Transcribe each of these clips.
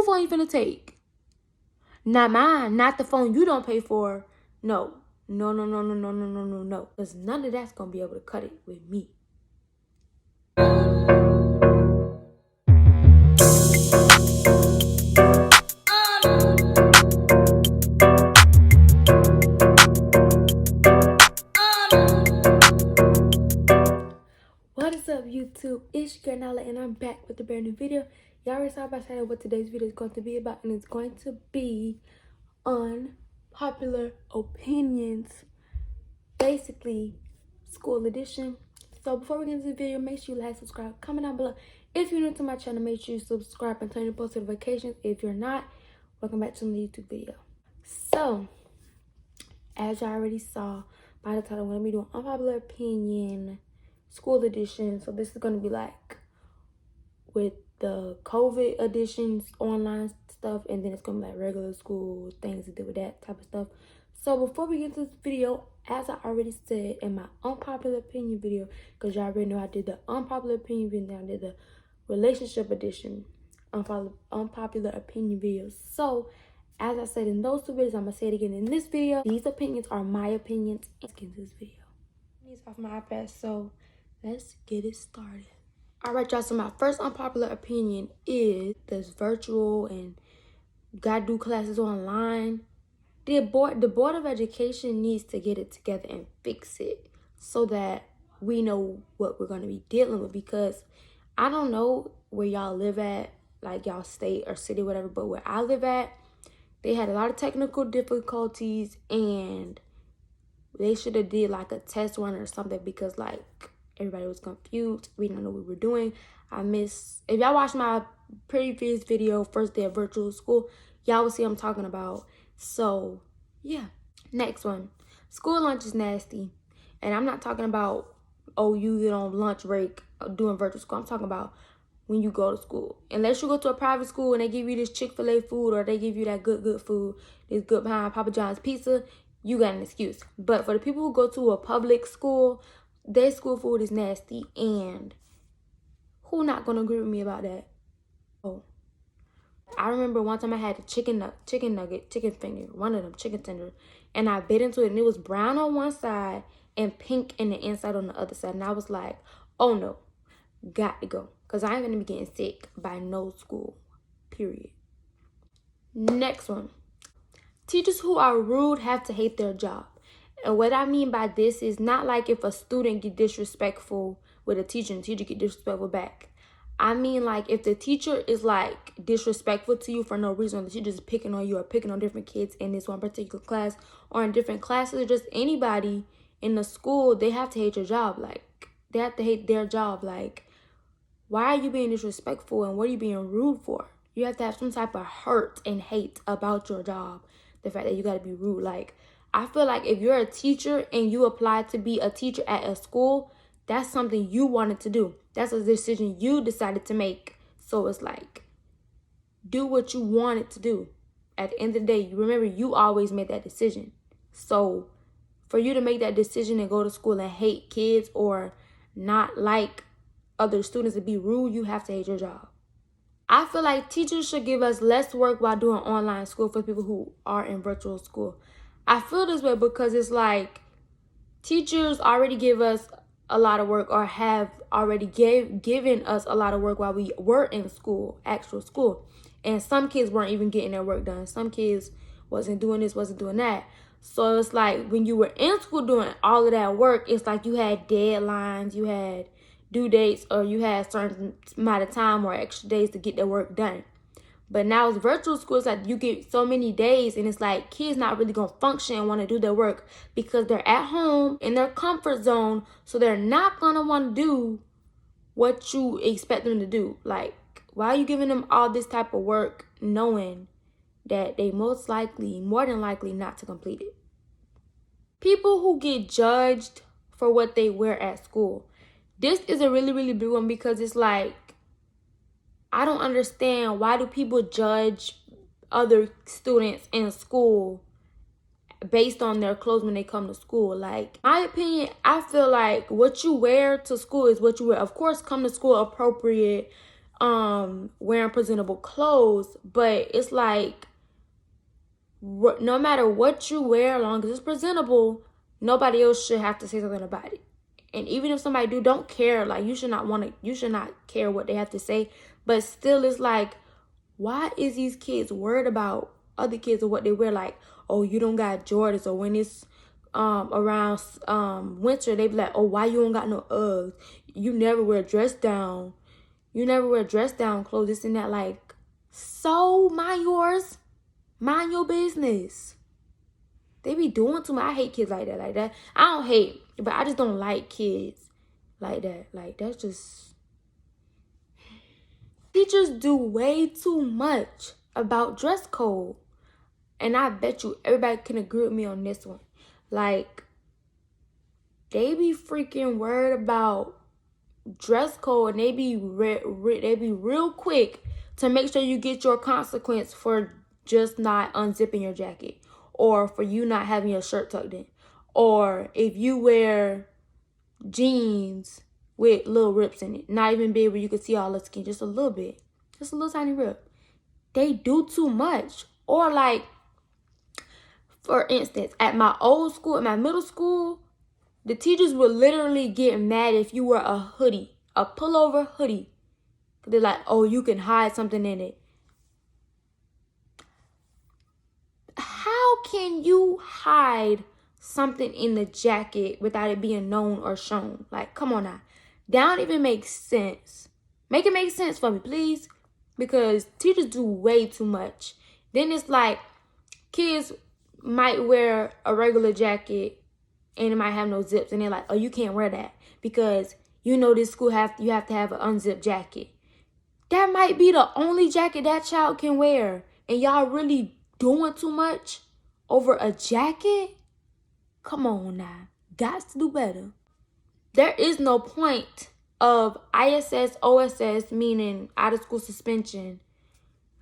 phone you finna take? Not mine, not the phone you don't pay for. No. No, no, no, no, no, no, no, no, no. Because none of that's going to be able to cut it with me. What is up, YouTube? It's your girl Nala, and I'm back with a brand new video. Y'all already saw by title what today's video is going to be about, and it's going to be unpopular opinions, basically school edition. So before we get into the video, make sure you like, subscribe, comment down below. If you're new to my channel, make sure you subscribe and turn your post notifications. If you're not, welcome back to the YouTube video. So as y'all already saw by the title, I'm going to be doing unpopular opinion school edition. So this is going to be like with the COVID editions, online stuff, and then it's going to be like regular school things to do with that type of stuff. So before we get into this video, as I already said in my unpopular opinion video, because y'all already know I did the unpopular opinion video, I did the relationship edition unpopular opinion videos. So as I said in those two videos, I'm going to say it again in this video. These opinions are my opinions. Let's get into this video. These off my iPad, so let's get it started. All right, y'all, so my first unpopular opinion is this virtual and gotta do classes online. The board of education needs to get it together and fix it so that we know what we're going to be dealing with, because I don't know where y'all live at, like y'all state or city, whatever, but where I live at, they had a lot of technical difficulties, and they should have did like a test run or something, because like everybody was confused. We didn't know what we were doing. If y'all watched my previous video, first day of virtual school, y'all will see what I'm talking about. So yeah, next one. School lunch is nasty. And I'm not talking about, oh, you get on lunch break doing virtual school. I'm talking about when you go to school. Unless you go to a private school and they give you this Chick-fil-A food, or they give you that good food, this good behind Papa John's pizza, you got an excuse. But for the people who go to a public school, their school food is nasty, and who not gonna agree with me about that? Oh, I remember one time I had a chicken finger, one of them chicken tenders, and I bit into it, and it was brown on one side and pink in the inside on the other side, and I was like, oh no, got to go, because I ain't gonna be getting sick by no school, period. Next one. Teachers who are rude have to hate their job. And what I mean by this is not like if a student get disrespectful with a teacher and the teacher get disrespectful back. I mean like if the teacher is like disrespectful to you for no reason, the teacher is picking on you or picking on different kids in this one particular class or in different classes, or just anybody in the school, they have to hate your job. Like they have to hate their job. Like, why are you being disrespectful and what are you being rude for? You have to have some type of hurt and hate about your job. The fact that you got to be rude. Like, I feel like if you're a teacher and you apply to be a teacher at a school, that's something you wanted to do. That's a decision you decided to make. So it's like, do what you wanted to do. At the end of the day, remember, you always made that decision. So for you to make that decision and go to school and hate kids or not like other students and be rude, you have to hate your job. I feel like teachers should give us less work while doing online school for people who are in virtual school. I feel this way because it's like teachers already give us a lot of work, or have already given us a lot of work while we were in school, actual school. And some kids weren't even getting their work done. Some kids wasn't doing this, wasn't doing that. So it's like when you were in school doing all of that work, it's like you had deadlines, you had due dates, or you had certain amount of time or extra days to get their work done. But now it's virtual school. It's like you get so many days, and it's like kids not really gonna function and want to do their work because they're at home in their comfort zone, so they're not gonna want to do what you expect them to do. Like, why are you giving them all this type of work knowing that they more than likely not to complete it? People who get judged for what they wear at school. This is a really, really big one, because it's like, I don't understand, why do people judge other students in school based on their clothes when they come to school? Like, my opinion, I feel like what you wear to school is what you wear. Of course, come to school appropriate, wearing presentable clothes, but it's like no matter what you wear, as long as it's presentable, nobody else should have to say something about it. And even if somebody don't care, like you should not care what they have to say. But still, it's like, why is these kids worried about other kids or what they wear? Like, oh, you don't got Jordans, or when it's around winter, they be like, oh, why you don't got no Uggs? You never wear dress down. You never wear dress down clothes, this and that. Like, so mind yours. Mind your business. They be doing too much. I hate kids like that. Like that. I don't hate, but I just don't like kids like that. Like, that's just... Teachers do way too much about dress code. And I bet you everybody can agree with me on this one. Like, they be freaking worried about dress code, and they be real quick to make sure you get your consequence for just not unzipping your jacket, or for you not having your shirt tucked in, or if you wear jeans with little rips in it, not even big where you can see all the skin, just a little bit, just a little tiny rip. They do too much. Or like, for instance, at my old school, at my middle school, the teachers would literally get mad if you wore a hoodie, a pullover hoodie. They're like, oh, you can hide something in it. How can you hide something in the jacket without it being known or shown? Like, come on now. That don't even make sense. Make it make sense for me, please. Because teachers do way too much. Then it's like, kids might wear a regular jacket and it might have no zips, and they're like, oh, you can't wear that because you know this school you have to have an unzipped jacket. That might be the only jacket that child can wear, and y'all really doing too much over a jacket? Come on now. Got to do better. There is no point of ISS, OSS, meaning out of school suspension.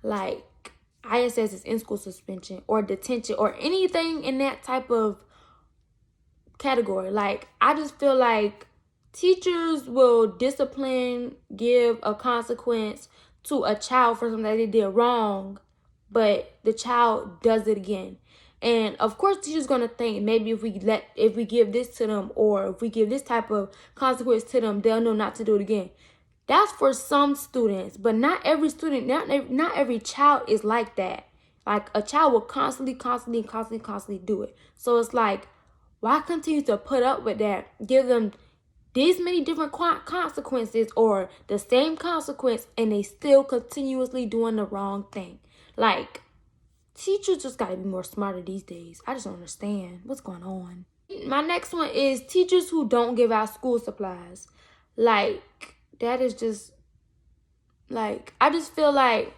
Like, ISS is in school suspension or detention or anything in that type of category. Like, I just feel like teachers will discipline, give a consequence to a child for something that they did wrong, but the child does it again. And of course, teachers gonna think maybe if we give this to them, or if we give this type of consequence to them, they'll know not to do it again. That's for some students, but not every student, not every child is like that. Like, a child will constantly do it. So it's like, why continue to put up with that? Give them these many different consequences, or the same consequence, and they still continuously doing the wrong thing. Like, teachers just gotta be more smarter these days. I just don't understand what's going on. My next one is teachers who don't give out school supplies. Like, that is just, like, I just feel like,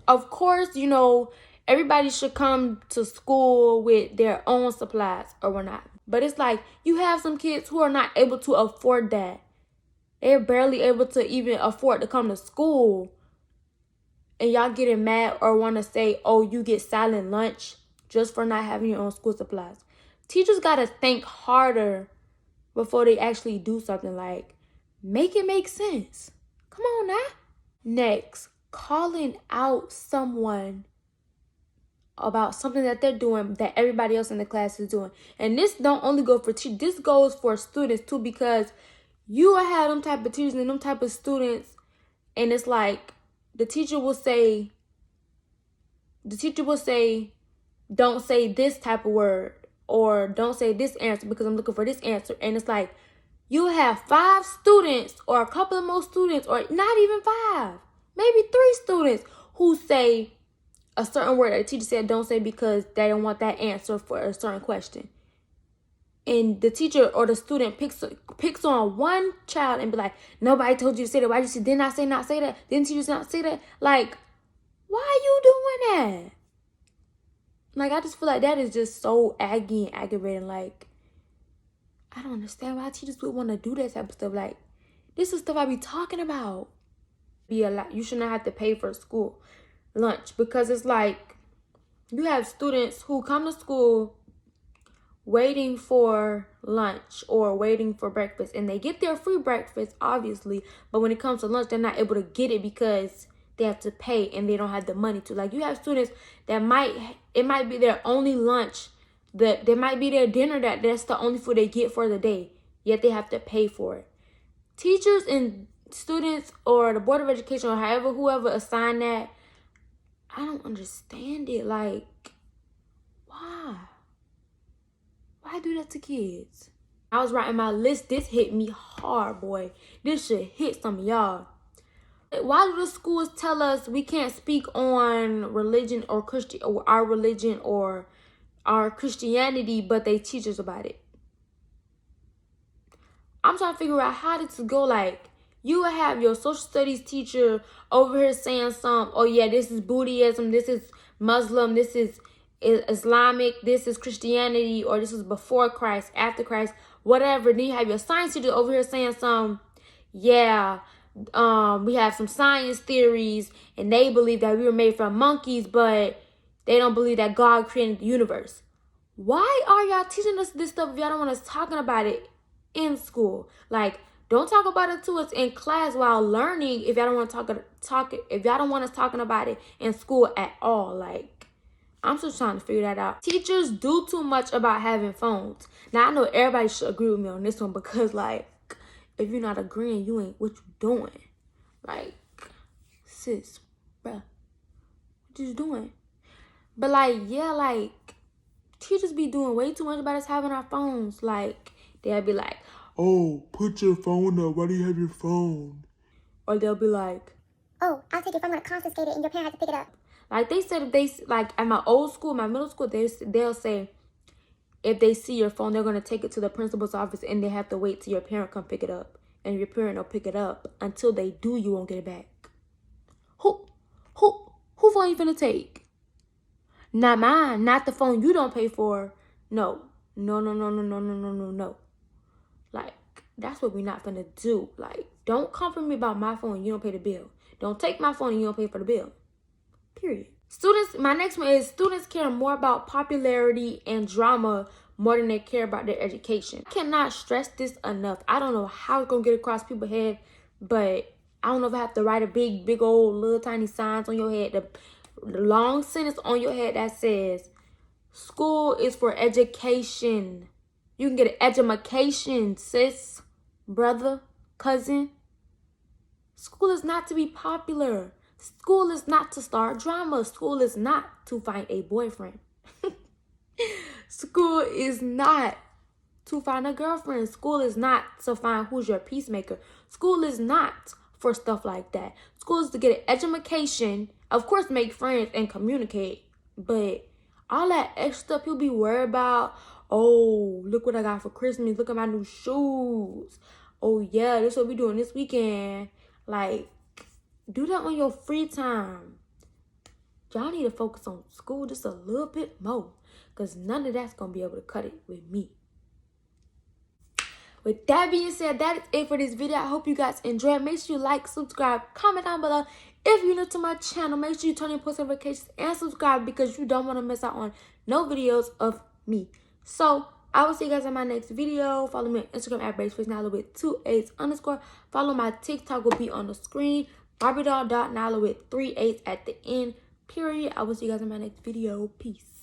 of course, you know, everybody should come to school with their own supplies or whatnot. But it's like, you have some kids who are not able to afford that. They're barely able to even afford to come to school. And y'all getting mad or want to say, oh, you get silent lunch just for not having your own school supplies. Teachers got to think harder before they actually do something. Like, make it make sense. Come on now. Next, calling out someone about something that they're doing that everybody else in the class is doing. And this don't only go for teachers, this goes for students too, because you have them type of teachers and them type of students, and it's like the teacher will say, don't say this type of word, or don't say this answer because I'm looking for this answer. And it's like, you have 5 students or a couple of more students, or not even 5, maybe 3 students who say a certain word that the teacher said don't say because they don't want that answer for a certain question. And the teacher or the student picks on one child and be like, nobody told you to say that. Why you say, didn't I say not say that? Didn't you just not say that? Like, why are you doing that? Like, I just feel like that is just so aggravating. Like, I don't understand why teachers would want to do that type of stuff. Like, this is stuff I be talking about. You should not have to pay for school lunch, because it's like, you have students who come to school waiting for lunch or waiting for breakfast, and they get their free breakfast, obviously, but when it comes to lunch, they're not able to get it because they have to pay and they don't have the money to. Like, you have students that it might be their only lunch, that there might be their dinner, that's the only food they get for the day, yet they have to pay for it. Teachers and students, or the Board of Education, or whoever assigned that, I don't understand it. Like, why? Why do that to kids? I was writing my list. This hit me hard, boy. This should hit some of y'all. Why do the schools tell us we can't speak on religion or our religion or our Christianity, but they teach us about it? I'm trying to figure out how this go. Like, you would have your social studies teacher over here saying oh yeah, this is Buddhism, this is Muslim, this is Islamic, this is Christianity, or this is before Christ, after Christ, whatever. Then you have your science teacher over here saying yeah, we have some science theories, and they believe that we were made from monkeys, but they don't believe that God created the universe. Why are y'all teaching us this stuff if y'all don't want us talking about it in school? Like, don't talk about it to us in class while learning if y'all don't want to if y'all don't want us talking about it in school at all. Like, I'm still trying to figure that out. Teachers do too much about having phones. Now, I know everybody should agree with me on this one, because, like, if you're not agreeing, you ain't what you doing. Like, sis, bruh, what you doing? But, like, yeah, like, teachers be doing way too much about us having our phones. Like, they'll be like, oh, put your phone up. Why do you have your phone? Or they'll be like, oh, I'll take your phone and confiscate it, and your parent has to pick it up. Like, they said, if they, like, at my old school, my middle school, they'll say, if they see your phone, they're going to take it to the principal's office, and they have to wait till your parent come pick it up. And if your parent don't pick it up, until they do, you won't get it back. Who phone you finna take? Not mine, not the phone you don't pay for. No. Like, that's what we're not finna do. Like, don't come for me about my phone and you don't pay the bill. Don't take my phone and you don't pay for the bill. Period. Students, my next one is, students care more about popularity and drama more than they care about their education. I cannot stress this enough. I don't know how it's gonna get across people's head, but I don't know if I have to write a big old little tiny signs on your head, the long sentence on your head that says, school is for education. You can get an edumacation, sis, brother, cousin. School is not to be popular. School is not to start drama. School is not to find a boyfriend. School is not to find a girlfriend. School is not to find who's your peacemaker. School is not for stuff like that. School is to get an education. Of course, make friends and communicate. But all that extra stuff you'll be worried about. Oh, look what I got for Christmas. Look at my new shoes. Oh, yeah, this is what we doing this weekend. Like, do that on your free time. Y'all need to focus on school just a little bit more, because none of that's going to be able to cut it with me. With that being said, that is it for this video. I hope you guys enjoyed. Make sure you like, subscribe, comment down below. If you're new to my channel, make sure you turn on post notifications and subscribe, because you don't want to miss out on no videos of me. So, I will see you guys in my next video. Follow me on Instagram at BraceFaceNala with 2 8_. Follow my TikTok will be on the screen. BarbieDoll.Nala with 3 8 at the end. Period. I will see you guys in my next video. Peace.